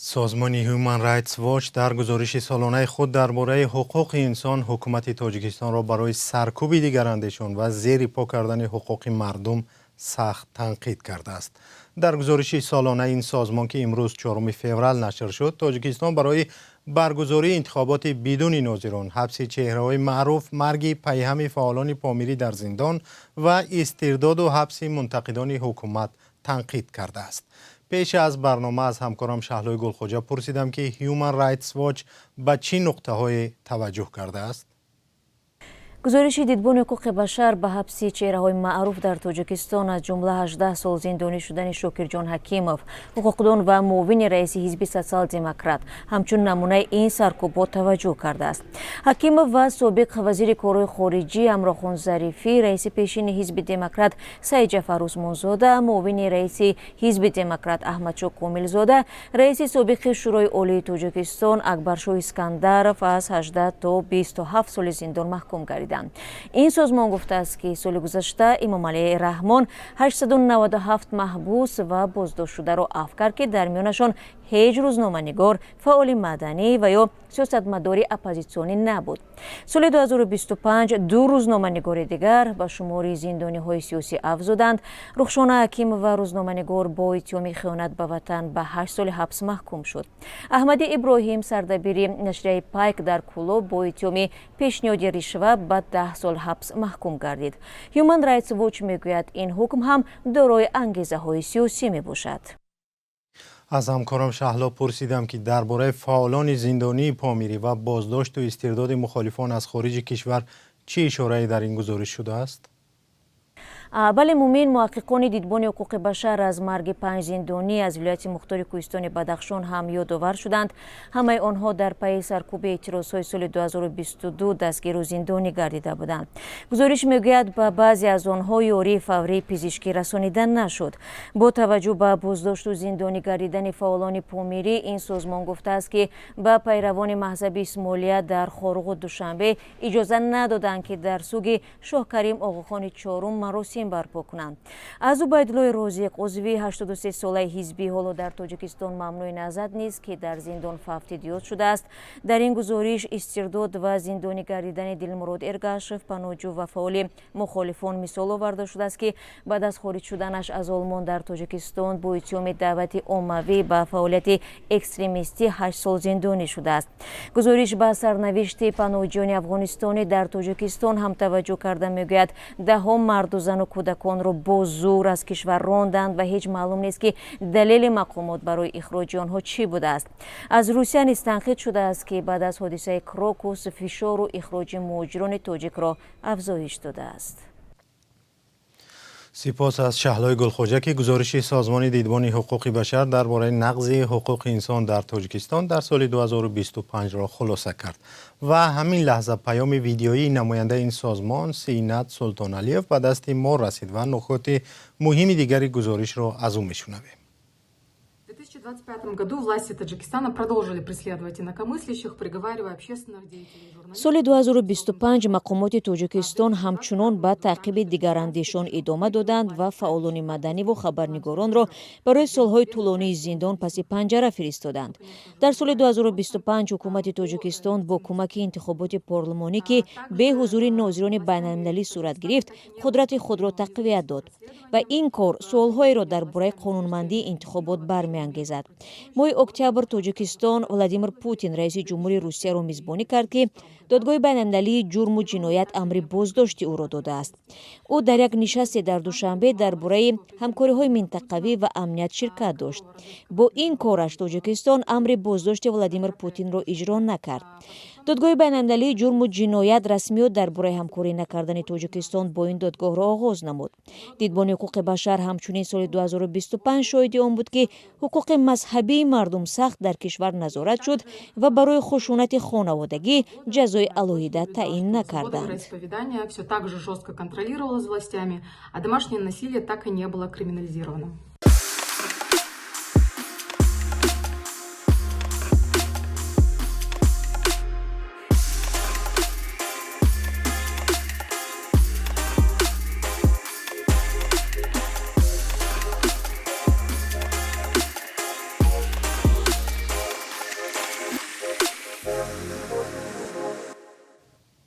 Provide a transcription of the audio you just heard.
سازمان Human Rights Watch در گزارش سالانه خود درباره حقوق انسان حکومت تاجیکستان را برای سرکوب دیگراندیشان و زیر پا کردن حقوق مردم سخت تنقید کرده است. در گزارش سالانه این سازمان که امروز 4 فوریه نشر شد، تاجیکستان برای برگزاری انتخابات بدون ناظران، حبس چهره‌های معروف، مرگ پیهم فعالان پامیری در زندان و استرداد و حبس منتقدان حکومت تنقید کرده است. پیش از برنامه از همکارم شهلای گلخوجه پرسیدم که Human Rights Watch به چه نقطه‌های توجه کرده است. گزارش دیدبان حقوق بشر به حبس چهره‌های معروف در تاجیکستان از جمله 18 سال زندانی شدن شاکرجان حکیمов، حقوقدان و معاون رئیس حزب سوسیال دموکرات همچون نمونه این سرکوبات توجه کرده است. حکیمov و سابق وزیر کارهای خارجی امراخان ظریفی، رئیس پیشین حزب دموکرات سعید جعفر عثمانزاده، معاون رئیس حزب دموکرات احمدشاه کاملزاده، رئیس سابق شورای عالی تاجیکستان اکبرشاه اسکندرov از 18 تا 27 سال زندان محکوم گردیدند. این سازمان گفته است که سال گذشته امام علی رحمان 897 محبوس و بازداشت شده را عفو کرد که در میانشان هیچ روزنامه‌نگار، فعال مدنی و یا سیاستمدار اپوزیسیونی نبود. سال 2025 دو روزنامه‌نگار دیگر به شمار زندانی‌های سیاسی افزودند. رخشانه حکیم و روزنامه‌نگار با اتهام خیانت به وطن به 8 سال حبس محکوم شد. احمدی ابراهیم سردبیر نشریه پایک در کولو با اتهام پیشنهاد رشوه به 10 سال حبس محکوم گردید. Human Rights Watch میگوید این حکم هم دارای انگیزه‌های سیاسی میباشد. از همکارم شهلا پرسیدم که درباره فعالان زندانی پامیری و بازداشت و استرداد مخالفان از خارج کشور چه اشاره‌ای در این گزارش شده است؟ بله مومن، محققان دیدبان حقوق بشر از مرگ 5 زندانی از ولایت مختار کوهستان بدخشان هم یادآور شدند. همه آنها در پی سرکوب اعتراضهای سال 2022 دستگیر و زندانی گردیده بودند. گزارش میگوید به بعضی از آنها یاری فوری پزشکی رسانیده نشد. با توجه به بازداشت و زندانی گردیدن فعالان پامیری، این سازمان گفته است که به پیروان مذهب اسماعیلیه در خارق و دوشنبه اجازه ندادند که در سوگ شاه کریم آقاخان چهارم مراسم برپا کنند. از عبیدالله رازق، عضو 83 ساله حزب حالا در تاجیکستان ممنوع نظر نیست که در زندان افتادیات شده است. در این گزارش استرداد و زندانی گردیدن دلمراد ارگاشف، پناهجو و فعال مخالفان مثال آورده شده است که بعد از خارج شدنش از آلمان در تاجیکستان با اتهام دعوت عمومی به فعالیت اکستریمیستی 8 سال زندانی شده است. گزارش به سرنوشت پناهجویان افغانستانی در تاجیکستان هم توجه کرده میگوید دهها مرد و زن و کودکان را با زور از کشور راندند و هیچ معلوم نیست که دلیل مقامات برای اخراج آنها چی بوده است. از روسیه نیز تنقید شده است که بعد از حادثه کراکوس فشار و اخراج مهاجران تاجیک را افزایش داده است. سپاس از شهلای گلخوجه که گزارش سازمان دیدبان حقوق بشر درباره نقض حقوق انسان در تاجیکستان در سال 2025 را خلاصه کرد. و همین لحظه پیام ویدیویی نماینده این سازمان سینات سلطان علیف به دست ما رسید و نکات مهم دیگری گزارش را از او میشنویم. В 2025 году власти Таджикистана продолжили преследовать инакомыслящих, приговаривая общественных деятелей и журналистов. سال 2025 مقامات تاجیکستان همچنان به تعقیب دیگراندیشان ادامه دادند و فعالان مدنی و خبرنگاران را برای سالهای طولانی زندان پس پنجره فرستادند. در سال 2025 حکومت تاجیکستان با کمک انتخابات پارلمانی که به حضور ناظران بین‌المللی صورت گرفت، قدرت خود را تقویت داد و این کار سوال‌های را درباره قانونمندی انتخابات برمی‌انگیزد. ماه اکتبر تاجیکستان ولادیمیر پوتین رئیس جمهوری روسیه را میزبانی کرد که دادگاه بین‌المللی جرم و جنایت امر بازداشت او را داده است. او در یک نشست در دوشنبه درباره همکاری‌های منطقوی و امنیت شرکت داشت. با این کارش تاجیکستان امر بازداشت ولادیمیر پوتین را اجرا نکرد. دادگاه بین‌المللی جرم و جنایت رسمیات درباره همکاری نکردن تاجیکستان با این دادگاه را آغاز نمود. دیدبان حقوق بشر همچنین سال 2025 شاهد آن بود که حقوق مذهبی مردم سخت در کشور نظارت شد و برای خشونت خانوادگی جزای الهیده تعیین نکردند. Все так же жестко контролировалось властями, а домашнее насилие так и не было криминализировано.